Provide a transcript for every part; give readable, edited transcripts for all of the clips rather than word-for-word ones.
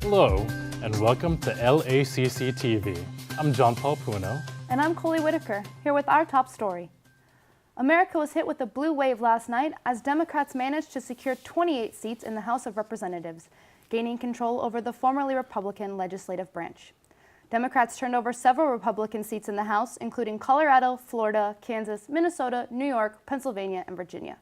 Hello, and welcome to LACC TV. I'm John Paul Puno. And I'm Coley Whitaker, here with our top story. America was hit with a blue wave last night as Democrats managed to secure 28 seats in the House of Representatives, gaining control over the formerly Republican legislative branch. Democrats turned over several Republican seats in the House, including Colorado, Florida, Kansas, Minnesota, New York, Pennsylvania, and Virginia.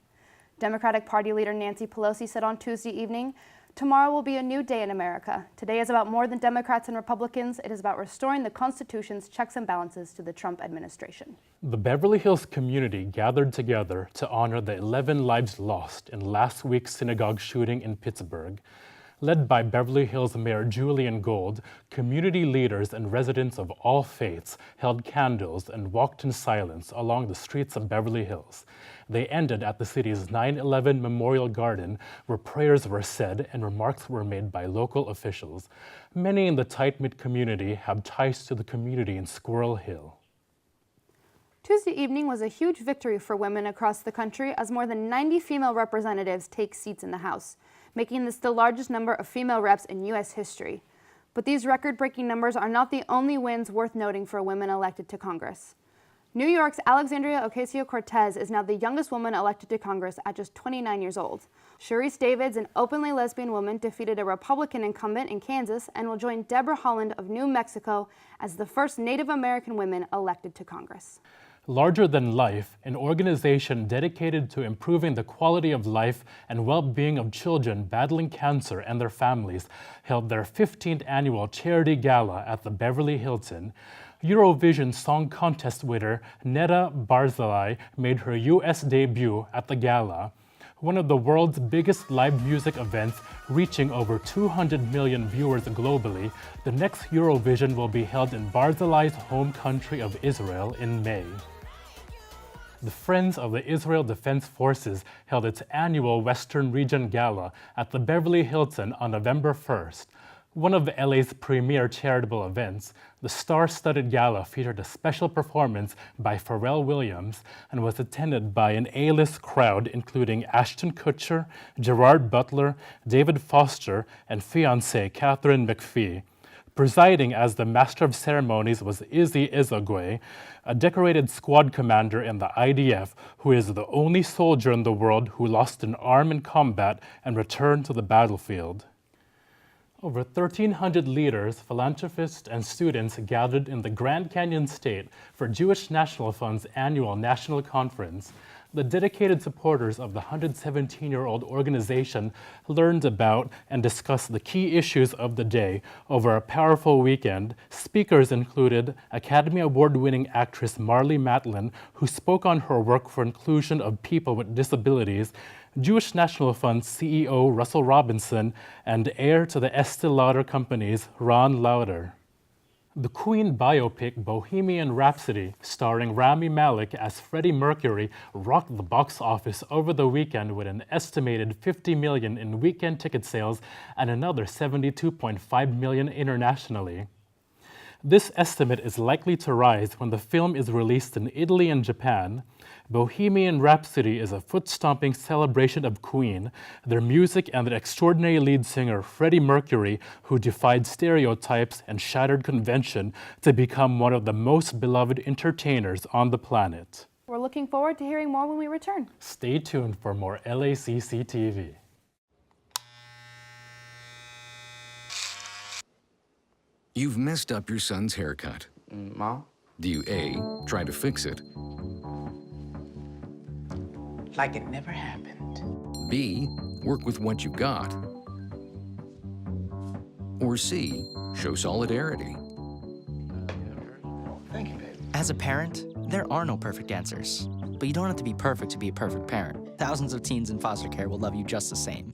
Democratic Party leader Nancy Pelosi said on Tuesday evening, "Tomorrow will be a new day in America. Today is about more than Democrats and Republicans. It is about restoring the Constitution's checks and balances to the Trump administration." The Beverly Hills community gathered together to honor the 11 lives lost in last week's synagogue shooting in Pittsburgh. Led by Beverly Hills Mayor Julian Gold, community leaders and residents of all faiths held candles and walked in silence along the streets of Beverly Hills. They ended at the city's 9/11 Memorial Garden, where prayers were said and remarks were made by local officials. Many in the tight-knit community have ties to the community in Squirrel Hill. Tuesday evening was a huge victory for women across the country as more than 90 female representatives take seats in the House, making this the largest number of female reps in U.S. history. But these record-breaking numbers are not the only wins worth noting for women elected to Congress. New York's Alexandria Ocasio-Cortez is now the youngest woman elected to Congress at just 29 years old. Sharice Davids, an openly lesbian woman, defeated a Republican incumbent in Kansas and will join Deborah Holland of New Mexico as the first Native American woman elected to Congress. Larger Than Life, an organization dedicated to improving the quality of life and well-being of children battling cancer and their families, held their 15th annual charity gala at the Beverly Hilton. Eurovision Song Contest winner Neda Barzilai made her U.S. debut at the gala, one of the world's biggest live music events, reaching over 200 million viewers globally. The next Eurovision will be held in Barzilai's home country of Israel in May. The Friends of the Israel Defense Forces held its annual Western Region Gala at the Beverly Hilton on November 1st. One of LA's premier charitable events, the star-studded gala featured a special performance by Pharrell Williams and was attended by an A-list crowd including Ashton Kutcher, Gerard Butler, David Foster, and fiancée Catherine McPhee. Presiding as the Master of Ceremonies was Izzy Izagwe, a decorated squad commander in the IDF who is the only soldier in the world who lost an arm in combat and returned to the battlefield. Over 1,300 leaders, philanthropists, and students gathered in the Grand Canyon State for Jewish National Fund's annual national conference. The dedicated supporters of the 117-year-old organization learned about and discussed the key issues of the day over a powerful weekend. Speakers included Academy Award-winning actress Marlee Matlin, who spoke on her work for inclusion of people with disabilities, Jewish National Fund CEO Russell Robinson, and heir to the Estee Lauder companies Ron Lauder. The Queen biopic Bohemian Rhapsody, starring Rami Malek as Freddie Mercury, rocked the box office over the weekend with an estimated $50 million in weekend ticket sales and another $72.5 million internationally. This estimate is likely to rise when the film is released in Italy and Japan. Bohemian Rhapsody is a foot-stomping celebration of Queen, their music, and their extraordinary lead singer Freddie Mercury, who defied stereotypes and shattered convention to become one of the most beloved entertainers on the planet. We're looking forward to hearing more when we return. Stay tuned for more LACC TV. You've messed up your son's haircut. Mom? Do you A, try to fix it, Like it never happened. B, work with what you got, or C, show solidarity? Thank you, baby. As a parent, there are no perfect answers. But you don't have to be perfect to be a perfect parent. Thousands of teens in foster care will love you just the same.